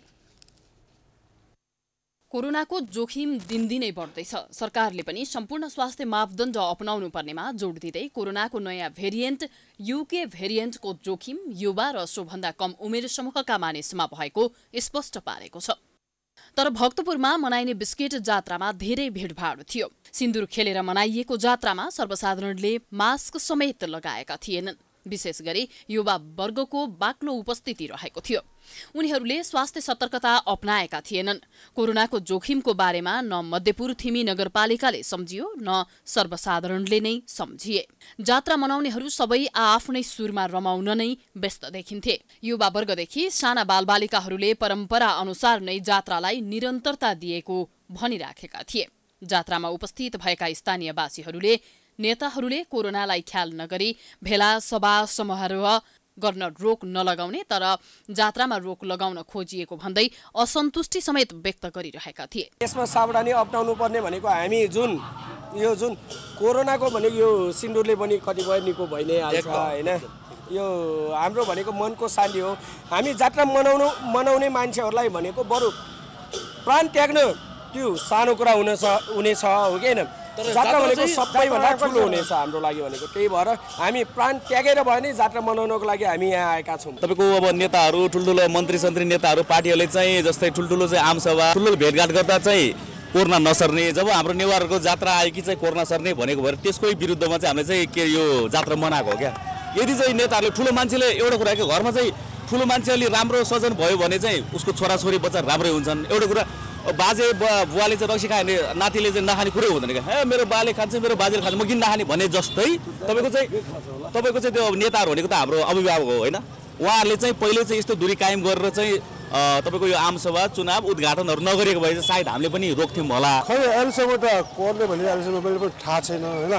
कोरोनाको जोखिम दिनदिनै बढ्दैछ। सरकारले पनि सम्पूर्ण स्वास्थ्य मापदण्ड अपनाउनु पर्नेमा जोड दिँदै कोरोनाको नयाँ भेरिएन्ट युके भेरिएन्टको जोखिम युवा र सोभन्दा कम उमेर समूहका मानिसमा भएको स्पष्ट पारेको छ। तर भक्तपुरमा मनाइने बिस्केट जात्रामा धेरै भिडभाड थियो। सिन्दुर खेलेर मनाइएको जात्रामा सर्वसाधारणले मास्क समेत लगाएका थिएनन्। विशेष गरी युवा वर्गको बाक्लो उपस्थिति रहेको थियो। उनीहरूले स्वास्थ्य सतर्कता अपनाएका थिएनन्। कोरोनाको जोखिमको बारेमा न मध्यपुर थिमी नगरपालिकाले सम्झियो न सर्वसाधारणले नै सम्झिए। जात्रा मनाउनेहरू सबै आफ्नै सुरमा रमाउन नै व्यस्त देखिन्थे। युवा वर्गदेखि साना बालबालिकाहरूले परम्परा अनुसार नै जात्रालाई निरन्तरता दिएको भनिराखेका थिए। जात्रामा उपस्थित भएका स्थानीयवासीहरूले नेताहरूले कोरोनालाई ख्याल नगरी भेला सभा समारोह गर्न रोक नलगाउने तर जात्रामा रोक लगाउन खोजिएको भन्दै असन्तुष्टि समेत व्यक्त गरिरहेका थिए।
यसमा सावधानी अपनाउनु पर्ने भनेको हामी जुन कोरोनाको भनेको यो सिन्दुरले पनि कतिपय निको भइ नै हाल्छ हैन। यो हाम्रो भनेको मनको शान्ति हो। हामी जात्रा मनाउने मान्छेहरूलाई भनेको बरु प्राण त्याग्न त्यो सानो कुरा हुनेछ हो कि हैन। जात्रा भनेको सबैभन्दा ठुलो हुनेछ हाम्रो लागि भनेको। त्यही भएर हामी प्राण त्यागेर भए नि जात्रा मनाउनको लागि हामी यहाँ आएका छौँ।
तपाईँको अब नेताहरू ठुल्ठुलो मन्त्री सन्त्री नेताहरू पार्टीहरूले चाहिँ जस्तै ठुल्ठुलो चाहिँ आमसभा ठुल्ठुलो भेटघाट गर्दा चाहिँ कोरोना नसर्ने, जब हाम्रो नेवारहरूको जात्रा आयो कि चाहिँ कोरोना सर्ने भनेको भएर त्यसकै विरुद्धमा चाहिँ हामीले चाहिँ के यो जात्रा मनाएको हो क्या। यदि चाहिँ नेताहरूले ठुलो मान्छेले एउटा कुरा कि घरमा चाहिँ ठुलो मान्छे अलि राम्रो सजन भयो भने चाहिँ उसको छोराछोरी बच्चा राम्रै हुन्छन्। एउटा कुरा बाजे बुवाले चाहिँ रक्सी खायो भने नातिले चाहिँ नखाने कुरै हुँदैन क्या। ए मेरो बाले खान्छ मेरो बाजेले खान्छ म किन नखाने भने जस्तै तपाईँको चाहिँ त्यो नेताहरू भनेको त हाम्रो अभिभावक हो होइन। उहाँहरूले चाहिँ पहिले चाहिँ यस्तो दूरी कायम गरेर चाहिँ तपाईँको यो आमसभा चुनाव उद्घाटनहरू नगरेको भए चाहिँ सायद हामीले पनि रोक्थ्यौँ होला।
खै अहिलेसम्म त कोर्ने भने अहिलेसम्म मैले पनि थाहा छैन होइन।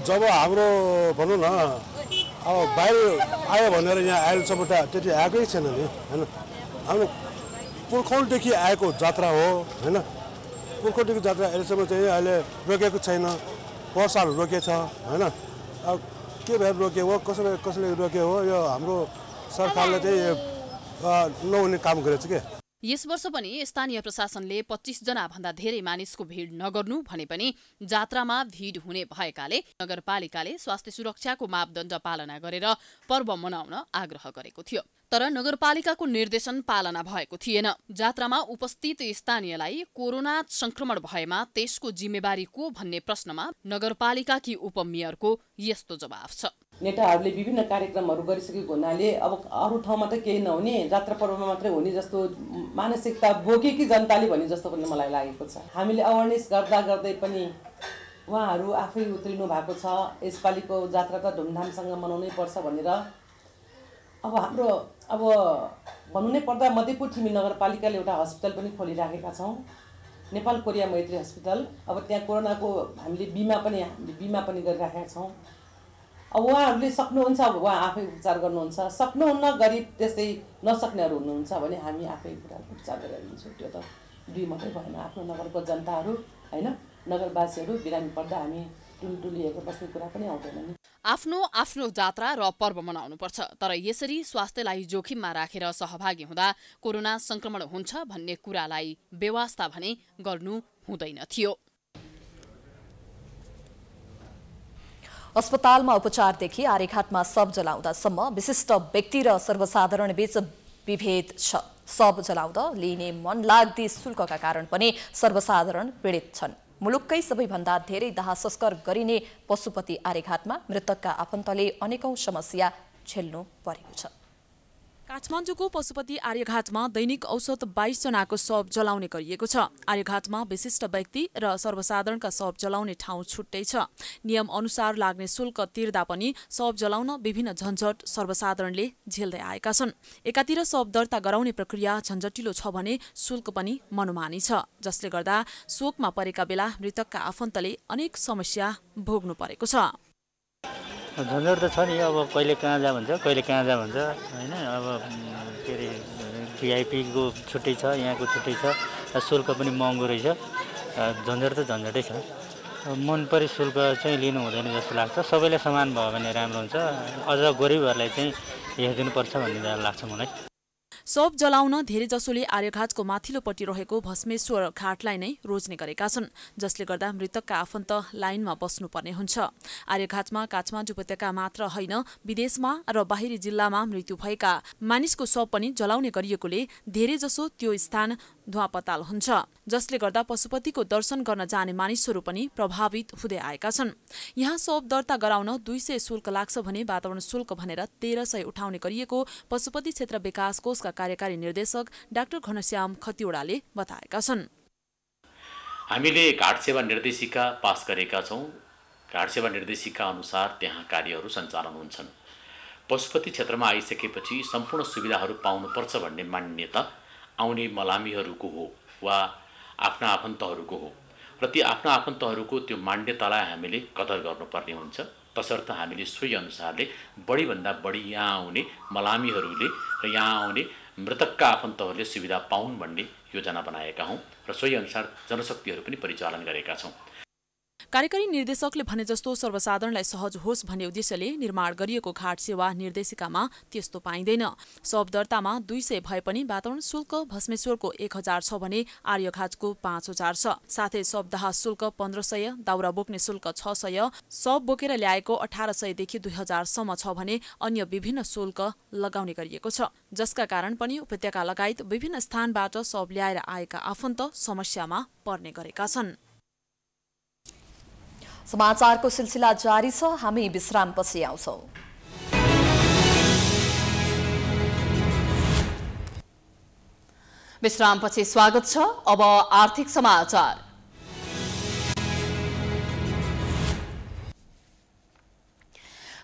जब हाम्रो भनौँ न अब बाहिर आयो भनेर यहाँ अहिलेसम्म त त्यति आएकै छैन नि होइन। हाम्रो पुर्खौँदेखि आएको जात्रा हो होइन। पुर्खौँदेखि जात्रा अहिलेसम्म चाहिँ अहिले रोकेको छैन। पोहोर साल रोकेछ होइन। अब के भएर रोक्यो हो कसले रोक्यो हो यो हाम्रो सरकारले चाहिँ नहुने काम गरेछ के।
यस वर्ष पनि स्थानीय प्रशासनले 25 जना भन्दा धेरै मानिसको भीड़ नगर्नु भने पनि जात्रामा भीड़ हुने भएकाले नगरपालिकाले स्वास्थ्य सुरक्षाको मापदण्ड पालना गरेर पर्व मनाउन आग्रह गरेको थियो। तर नगरपालिकाको निर्देशन पालना भएको थिएन। जात्रामा उपस्थित स्थानीयलाई कोरोना संक्रमण भएमा त्यसको जिम्मेवारी को भन्ने प्रश्नमा नगरपालिकाकी उपमेयरको यस्तो जवाफ छ।
नेताहरूले विभिन्न कार्यक्रमहरू गरिसकेको हुनाले अब अरू ठाउँमा त केही नहुने जात्रा पर्वमा मात्रै हुने जस्तो मानसिकता बोकेकी जनताले भने जस्तो पनि मलाई लागेको छ। हामीले अवेरनेस गर्दा गर्दै पनि उहाँहरू आफै उत्रिनु भएको छ। यसपालिको जात्रा त धुमधामसँग मनाउनै पर्छ भनेर अब भन्नु नै पर्दा मध्यपुर ठिमी नगरपालिकाले एउटा हस्पिटल पनि खोलिराखेका छौँ, नेपाल कोरिया मैत्री हस्पिटल। अब त्यहाँ कोरोनाको हामीले बिमा पनि गरिराखेका छौँ। अब उहाँहरूले सक्नुहुन्छ अब उहाँ आफै उपचार गर्नुहुन्छ, सक्नुहुन्न गरिब त्यस्तै नसक्नेहरू हुनुहुन्छ भने हामी आफै उपचार गरेर दिन्छौँ। त्यो त दुई मात्रै भएन, आफ्नो नगरको जनताहरू होइन नगरवासीहरू बिरामी पर्दा हामी टुलटुलिएको बस्ने कुरा पनि आउँदैन नि।
आफ्नो जात्रा र पर्व मनाउनुपर्छ, तर यसरी स्वास्थ्यलाई जोखिममा राखेर सहभागी हुँदा कोरोना संक्रमण हुन्छ भन्ने कुरालाई बेवास्ता भने गर्नु हुँदैन थियो।
अस्पतालमा उपचारदेखि आर्यघाटमा शव जलाउँदासम्म विशिष्ट व्यक्ति र सर्वसाधारण बीच विभेद छ। शव जलाउँदा लिइने मनलाग्दी शुल्कका कारण पनि सर्वसाधारण पीडित छन्। मुलुककै सबैभन्दा धेरै दाह संस्कार गरिने पशुपति आर्यघाटमा मृतकका आफन्तले अनेकौं समस्या झेल्नु परेको छ।
काठमाडौँको पशुपति आर्यघाटमा दैनिक औसत 22 जनाको शव जलाउने गरिएको छ। आर्यघाटमा विशिष्ट व्यक्ति र सर्वसाधारणका शव जलाउने ठाउँ छुट्टै छ। नियम अनुसार लाग्ने शुल्क तिर्दा पनि शव जलाउन विभिन्न झन्झट सर्वसाधारणले झेल्दै आएका छन्। एकातिर शव दर्ता गराउने प्रक्रिया झन्झटिलो छ भने शुल्क पनि मनोमानी छ, जसले गर्दा शोकमा परेका बेला मृतकका आफन्तले अनेक समस्या भोग्नु परेको छ।
झन्झट त छ नि, अब कहिले कहाँ जा भन्छ कहिले कहाँ जा भन्छ होइन। अब के अरे भिआइपीको छुट्टै छ, यहाँको छुट्टै छ, शुल्क पनि महँगो रहेछ। झन्झट त झन्झटै छ। मन परी शुल्क चाहिँ लिनु हुँदैन जस्तो लाग्छ। सबैलाई समान भयो भने राम्रो हुन्छ। अझ गरिबहरूलाई चाहिँ हेरिदिनुपर्छ भन्ने लाग्छ मलाई।
शव जलाउन धेरैजसोले आर्यघाटको माथिल्लोपट्टि रहेको भस्मेश्वर घाटलाई नै रोज्ने गरेका छन्, जसले गर्दा मृतकका आफन्त लाइनमा बस्नुपर्ने हुन्छ। आर्यघाटमा काठमाडौँ उपत्यका मात्र होइन, विदेशमा र बाहिरी जिल्लामा मृत्यु भएका मानिसको शव पनि जलाउने गरिएकोले धेरैजसो त्यो स्थान धुवापताल हुन्छ, जसले गर्दा पशुपतिको दर्शन गर्न जाने मानिसहरू पनि प्रभावित हुँदै आएका छन्। यहाँ शव दर्ता गराउन 200 शुल्क लाग्छ भने वातावरण शुल्क भनेर 1300 उठाउने गरिएको पशुपति क्षेत्र विकास कोषका कार्यकारी निर्देशक डाक्टर घनश्याम खतिवड़ाले बताएका छन्।
हामीले घाट सेवा निर्देशिका पास गरेका छौँ। घाट सेवा निर्देशिका अनुसार त्यहाँ कार्यहरू सञ्चालन हुन्छन्। पशुपति क्षेत्रमा आइसकेपछि सम्पूर्ण सुविधाहरू पाउनुपर्छ भन्ने मान्यता आउने मलामीहरूको हो वा आफ्ना आफन्तहरूको हो र ती आफ्ना आफन्तहरूको त्यो मान्यतालाई हामीले कदर गर्नुपर्ने हुन्छ। तसर्थ हामीले सोही अनुसारले बढीभन्दा बढी यहाँ आउने मलामीहरूले र यहाँ आउने मृतकका आफन्तहरूले सुविधा पाउन् भन्ने योजना बनाएका हौँ र सोही अनुसार जनशक्तिहरू पनि परिचालन गरेका छौँ।
कार्यकारी निर्देशकले भने जस्तो सर्वसाधारणलाई सहज होस् भन्ने उद्देश्यले निर्माण गरिएको घाट सेवा निर्देशिकामा त्यस्तो पाइँदैन। शव दर्तामा 200 भए पनि वातावरण शुल्क भस्मेश्वरको 1000 छ भने आर्यघाटको 5000 छ। साथै शवदाह शुल्क 1500, दाउरा बोक्ने शुल्क 600, शव बोकेर ल्याएको 1800 देखि 2000 सम्म छ भने अन्य विभिन्न शुल्क लगाउने गरिएको छ, जसका कारण पनि उपत्यका लगायत विभिन्न स्थानबाट शव ल्याएर आएका आफन्त समस्यामा पर्ने गरेका छन्।
समाचारको सिलसिला जारी छ, हामी विश्रामपछि आउँछौं।
विश्रामपछि स्वागत छ। अब आर्थिक समाचार।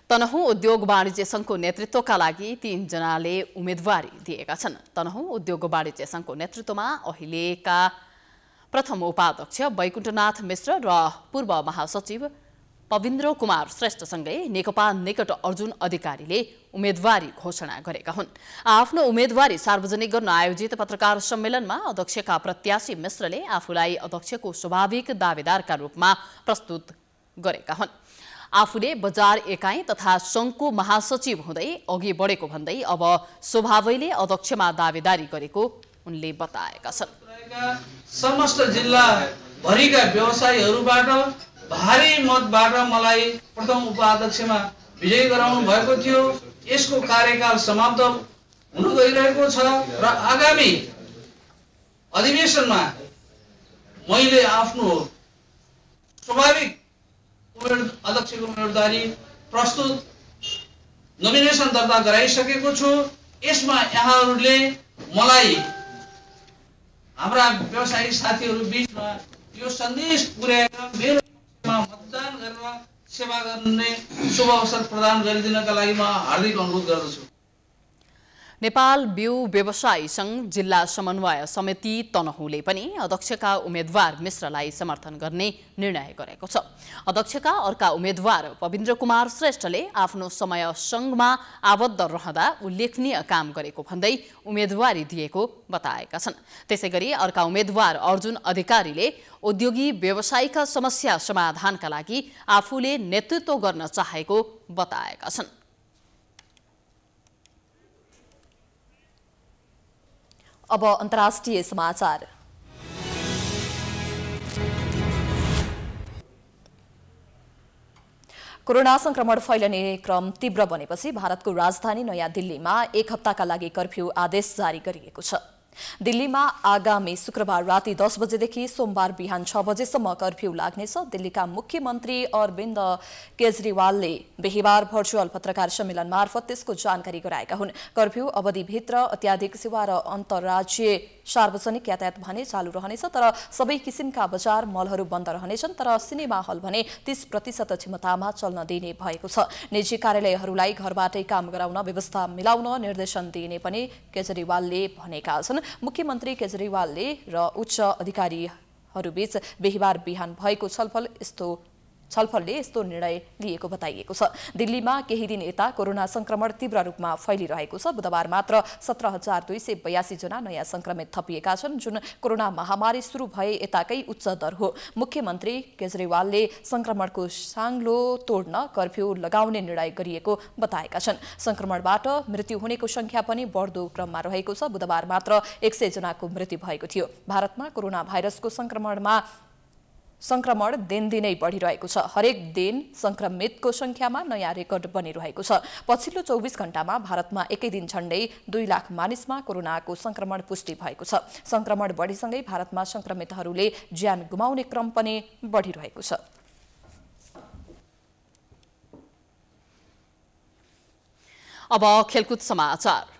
तनहुँ उद्योग वाणिज्य संघको नेतृत्वका लागि 3 जनाले उम्मेदवारी दिएका छन्। तनहुँ उद्योग वाणिज्य संघको नेतृत्वमा अहिलेका प्रथम उपाध्यक्ष वैकुण्ठनाथ मिश्र र पूर्व महासचिव पविन्द्र कुमार श्रेष्ठसँगै नेकपा निकट अर्जुन अधिकारीले उम्मेदवारी घोषणा गरेका हुन्। आफ्नो उम्मेदवारी सार्वजनिक गर्न आयोजित पत्रकार सम्मेलनमा अध्यक्षका प्रत्याशी मिश्रले आफूलाई अध्यक्षको स्वाभाविक दावेदारका रूपमा प्रस्तुत गरेका हुन्। आफूले बजार एकाइ तथा संघको महासचिव हुँदै अघि बढेको भन्दै अब स्वभावैले अध्यक्षमा दावेदारी गरेको उनले बताएका छन्।
समस्त जिल्ला भरिका व्यवसायीहरूबाट भारी मतबाट मलाई प्रथम उपाध्यक्षमा विजयी गराउनु भएको थियो। यसको कार्यकाल समाप्त हुन गइरहेको छ र आगामी अधिवेशनमा मैले आफ्नो स्वाभाविक अध्यक्षको उम्मेदवारी प्रस्तुत नोमिनेसन दर्ता गराइसकेको छु। यसमा यहाँहरूले मलाई हाम्रा व्यवसायी साथीहरू बीचमा यो सन्देश पुर्याएर मेरो मतदान गरेर सेवा गर्ने शुभ अवसर प्रदान गरिदिनका लागि म हार्दिक अनुरोध गर्दछु।
नेपाल बिउ व्यवसायी संघ जिल्ला समन्वय समिति तनहुँले पनि अध्यक्षका उम्मेदवार मिश्रलाई समर्थन गर्ने निर्णय गरेको छ। अध्यक्षका अर्का उम्मेदवार पविन्द्र कुमार श्रेष्ठले आफ्नो समय संघमा आबद्ध रहँदा उल्लेखनीय काम गरेको भन्दै उम्मेदवारी दिएको बताएका छन्। त्यसैगरी अर्का उम्मेदवार अर्जुन अधिकारीले उद्योगी व्यवसायीका समस्या समाधानका लागि आफूले नेतृत्व गर्न चाहेको बताएका छन्।
अब अन्तर्राष्ट्रिय समाचार। कोरोना संक्रमण फैलने क्रम तीव्र बनेपछि भारतको राजधानी नयाँ दिल्लीमा 1 हप्ताका लागि कर्फ्यू आदेश जारी गरिएको छ। दिल्लीमा आगामी शुक्रबार राति 10 बजेदेखि सोमबार बिहान 6 बजेसम्म कर्फ्यू लाग्नेछ। दिल्लीका मुख्यमन्त्री अरविन्द केजरीवालले बिहिबार भर्चुअल पत्रकार सम्मेलन मार्फत त्यसको जानकारी गराएका हुन्। कर्फ्यू अवधिभित्र अत्याधिक सेवा र अन्तर्राज्यीय सार्वजनिक यातायात भने चालू रहनेछ, तर सबै किसिमका बजार मलहरू बन्द रहनेछन्, तर सिनेमा हल भने 30% क्षमतामा चल्न दिइने भएको छ। निजी कार्यालयहरूलाई घरबाटै काम गराउन व्यवस्था मिलाउन निर्देशन दिइने पनि केजरीवालले भनेका छन्। मुख्यमन्त्री केजरीवालले र उच्च अधिकारीहरूबीच बिहिबार बिहान भएको छलफलले यस्तो निर्णय लिएको बताइएको छ। दिल्लीमा केही दिन यता कोरोना संक्रमण तीव्र रूपमा फैलिरहेको छ। बुधबार मात्र 17,282 जना नयाँ संक्रमित थपिएका छन्, जुन कोरोना महामारी सुरु भए यताकै उच्च दर हो। मुख्यमन्त्री केजरीवालले संक्रमणको साङ्लो तोड्न कर्फ्यू लगाउने निर्णय गरिएको बताएका छन्। संक्रमणबाट मृत्यु हुनेको संख्या पनि बढ्दो क्रममा रहेको छ। बुधबार मात्र 100 जनाको मृत्यु भएको थियो। भारतमा कोरोना भाइरसको संक्रमण दिनदिनै बढिरहेको छ। हरेक दिन संक्रमितको संख्यामा नयाँ रेकर्ड बनिरहेको छ। पछिल्लो 24 घण्टामा भारतमा एकै दिन झण्डै 2 लाख मानिसमा कोरोनाको संक्रमण पुष्टि भएको छ। संक्रमण बढीसँगै भारतमा संक्रमितहरूले ज्यान गुमाउने क्रम पनि बढिरहेको छ।
अब खेलकुद समाचार।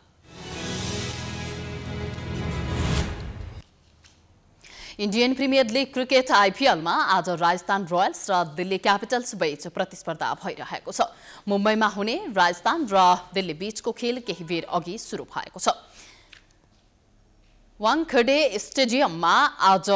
इन्डियन प्रिमियर लिग क्रिकेट आइपिएलमा आज राजस्थान रोयल्स र दिल्ली क्यापिटल्स बीच प्रतिस्पर्धा भइरहेको छ। मुम्बईमा हुने राजस्थान र दिल्ली बीचको खेल केही बेर अघि सुरु भएको छ। वाङखेडे स्टेडियममा आज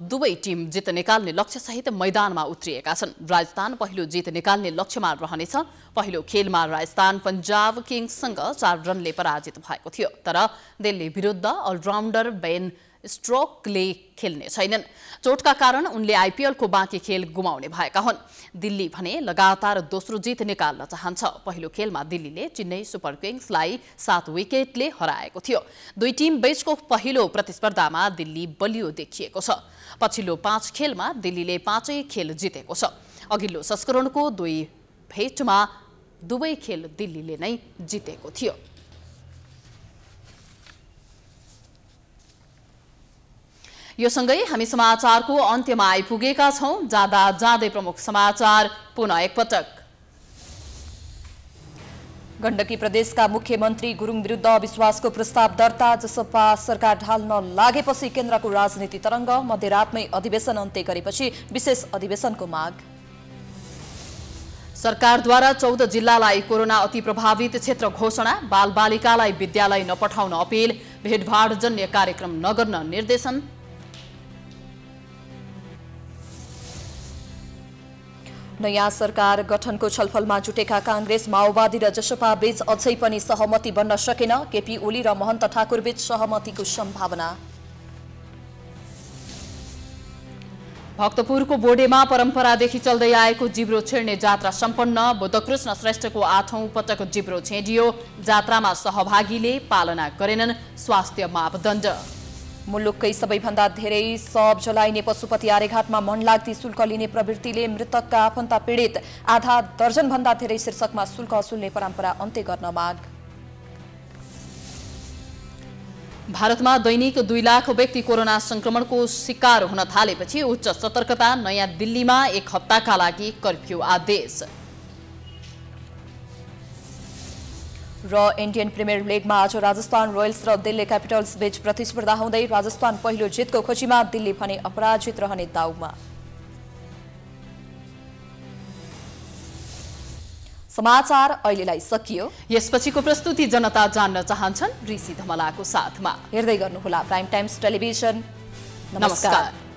दुवै टिम जित निकाल्ने लक्ष्यसहित मैदानमा उत्रिएका छन्। राजस्थान पहिलो जित निकाल्ने लक्ष्यमा रहनेछ। पहिलो खेलमा राजस्थान पन्जाब किङ्ससँग 4 रनले पराजित भएको थियो, तर दिल्ली विरुद्ध अलराउन्डर बेन स्ट्रोकले खेल्ने छैनन्। चोटका कारण उनले आइपिएलको बाँकी खेल गुमाउने भएका हुन्। दिल्ली भने लगातार दोस्रो जित निकाल्न चाहन्छ। पहिलो खेलमा दिल्लीले चेन्नई सुपर किङ्सलाई 7 विकेटले हराएको थियो। दुई टिम बीचको पहिलो प्रतिस्पर्धामा दिल्ली बलियो देखिएको छ। पछिल्लो 5 खेलमा दिल्लीले 5 खेल जितेको छ। अघिल्लो संस्करणको 2 भेटमा दुवै खेल दिल्लीले नै जितेको थियो। यो सँगै हामी समाचारको अन्त्यमा आइपुगेका छौं। जाँदा जाँदै प्रमुख समाचार पुनः एकपटक।
गण्डकी प्रदेशका मुख्यमन्त्री गुरुङ विरुद्ध अविश्वासको प्रस्ताव दर्ता। जसपा सरकार ढाल्न लागेपछि केन्द्रको राजनीति तरङ्ग। मध्यरातमै अधिवेशन अन्त्य गरेपछि विशेष अधिवेशनको माग।
सरकारद्वारा 14 जिल्लालाई कोरोना अति प्रभावित क्षेत्र घोषणा। बालबालिकालाई विद्यालय नपठाउन अपिल। भेटभाडजन्य कार्यक्रम नगर्न निर्देशन।
नयाँ सरकार गठनको छलफलमा जुटेका कांग्रेस माओवादी र जसपा बीच अझै पनि सहमति बन्न सकेन। केपी ओली र महन्त ठाकुर बीच सहमतिको सम्भावना।
भक्तपुरको बोडेमा परम्परादेखि चल्दै आएको जिब्रो छेड्ने जात्रा सम्पन्न। बुद्धकृष्ण श्रेष्ठको 8औं पटक जिब्रो छेडियो। जात्रामा सहभागीले पालना गरेनन् स्वास्थ्य मापदण्ड।
मुलुककै सबैभन्दा धेरै शव जलाइने पशुपति आर्यघाटमा मनलाग्दी शुल्क लिने प्रवृत्तिले मृतकका आफन्त पीडित। आधा दर्जनभन्दा धेरै शीर्षकमा शुल्क असुल्ने परम्परा अन्त्य गर्न माग।
भारतमा दैनिक 2 लाख व्यक्ति कोरोना संक्रमणको शिकार हुन थालेपछि उच्च सतर्कता। नयाँ दिल्लीमा 1 हप्ताका लागि कर्फ्यू आदेश।
र इन्डियन प्रिमियर लिगमा आज राजस्थान रोयल्स र दिल्ली क्यापिटल्स बीच प्रतिस्पर्धा हुँदै राजस्थान पहिलो जितको खोजीमा। दिल्ली भने अपराजित रहने दाउमा। समाचार अहिलेलाई सकियो।
यसपछिको प्रस्तुति जनता जान्न चाहन्छन् ऋषि धमलाको साथमा।
हेर्दै गर्नुहोला प्राइम टाइम्स टेलिभिजन। नमस्कार।